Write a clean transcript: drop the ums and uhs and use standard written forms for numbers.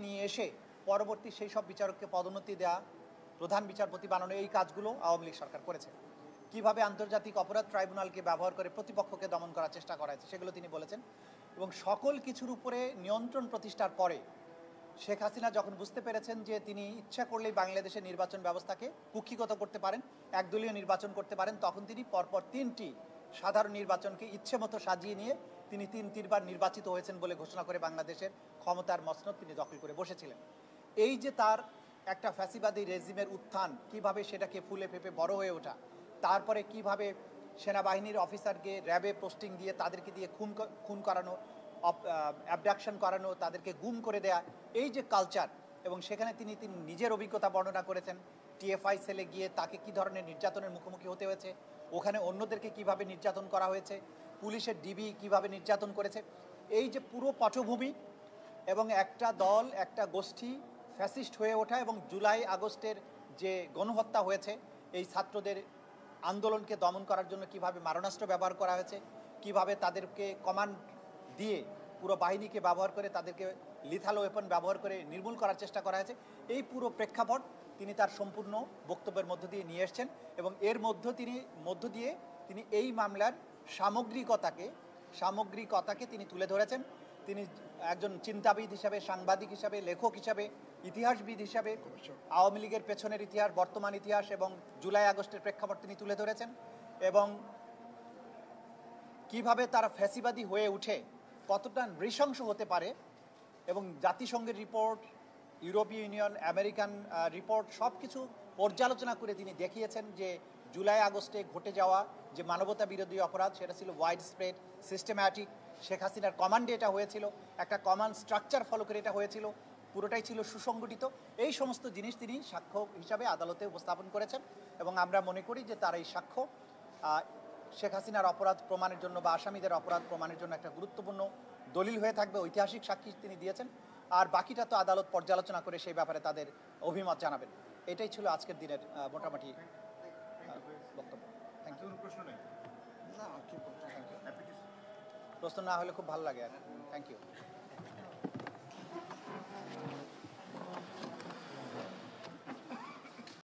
নিয়ে এসে পরবর্তী সেই সব বিচারককে পদোন্নতি দেওয়া, প্রধান বিচারপতি বানানো, এই কাজগুলো আওয়ামী লীগ সরকার করেছে। কিভাবে আন্তর্জাতিক অপরাধ ট্রাইব্যুনালকে ব্যবহার করে প্রতিপক্ষকে দমন করার চেষ্টা করা হয়েছে সেগুলো তিনি বলেছেন। এবং সকল কিছুর উপরে নিয়ন্ত্রণ প্রতিষ্ঠার পরে শেখ হাসিনা যখন বুঝতে পেরেছেন যে তিনি ইচ্ছা করলেই বাংলাদেশের নির্বাচন ব্যবস্থাকে কুক্ষিগত করতে পারেন, একদলীয় নির্বাচন করতে পারেন, তখন তিনি পরপর 3টি সাধারণ নির্বাচনকে ইচ্ছে মতো সাজিয়ে নিয়ে তিনি তিনবার নির্বাচিত হয়েছেন বলে ঘোষণা করে বাংলাদেশের ক্ষমতার মসনদ তিনি দখল করে বসেছিলেন। এই যে তার একটা ফ্যাসিবাদী রেজিমের উত্থান, কিভাবে সেটাকে ফুলে ফেঁপে বড় হয়ে ওঠা, তারপরে কিভাবে সেনাবাহিনীর অফিসারকে র্যাবে পোস্টিং দিয়ে তাদেরকে দিয়ে খুন করানো, অ্যাবডাকশন করানো, তাদেরকে গুম করে দেয়া, এই যে কালচার, এবং সেখানে তিনি নিজের অভিজ্ঞতা বর্ণনা করেছেন। টিএফআই সেলে গিয়ে তাকে কি ধরনের নির্যাতনের মুখোমুখি হতে হয়েছে, ওখানে অন্যদেরকে কিভাবে নির্যাতন করা হয়েছে, পুলিশের ডিবি কিভাবে নির্যাতন করেছে, এই যে পুরো পটভূমি, এবং একটা দল, একটা গোষ্ঠী ফ্যাসিস্ট হয়ে ওঠা, এবং জুলাই আগস্টের যে গণহত্যা হয়েছে, এই ছাত্রদের আন্দোলনকে দমন করার জন্য কিভাবে মারণাস্ত্র ব্যবহার করা হয়েছে, কিভাবে তাদেরকে কমান্ড দিয়ে পুরো বাহিনীকে ব্যবহার করে তাদেরকে লিথাল ওয়েপন ব্যবহার করে নির্মূল করার চেষ্টা করা হয়েছে, এই পুরো প্রেক্ষাপট তিনি তার সম্পূর্ণ বক্তব্যের মধ্য দিয়ে নিয়ে এসছেন। এবং এর মধ্য দিয়ে তিনি এই মামলার সামগ্রিকতাকে তিনি তুলে ধরেছেন। তিনি একজন চিন্তাবিদ হিসাবে, সাংবাদিক হিসাবে, লেখক হিসাবে, ইতিহাসবিদ হিসাবে আওয়ামী লীগের পেছনের ইতিহাস, বর্তমান ইতিহাস এবং জুলাই আগস্টের প্রেক্ষাপট তিনি তুলে ধরেছেন। এবং কিভাবে তারা ফ্যাসিবাদী হয়ে উঠে কতটা নৃশংস হতে পারে, এবং জাতিসংঘের রিপোর্ট, ইউরোপীয় ইউনিয়ন, আমেরিকান রিপোর্ট, সব কিছু পর্যালোচনা করে তিনি দেখিয়েছেন যে জুলাই আগস্টে ঘটে যাওয়া যে মানবতা বিরোধী অপরাধ, সেটা ছিল ওয়াইড স্প্রেড, সিস্টেম্যাটিক। শেখ হাসিনার কমান্ডে এটা হয়েছিল, একটা কমান্ড স্ট্রাকচার ফলো করে এটা হয়েছিল, পুরোটাই ছিল সুসংগঠিত। এই সমস্ত জিনিস তিনি সাক্ষ্য হিসাবে আদালতে উপস্থাপন করেছেন। এবং আমরা মনে করি যে তার এই সাক্ষ্য শেখ হাসিনার অপরাধ প্রমাণের জন্য বা আসামিদের অপরাধ প্রমাণের জন্য একটা গুরুত্বপূর্ণ দলিল হয়ে থাকবে, ঐতিহাসিক সাক্ষী তিনি দিয়েছেন। আর বাকিটা তো আদালত পর্যালোচনা করে সেই ব্যাপারে তাদের অভিমত জানাবেন। এটাই ছিল আজকের দিনের মোটামুটি বক্তব্য। Thank you. প্রশ্ন না হলে খুব ভালো লাগে আর। Thank you.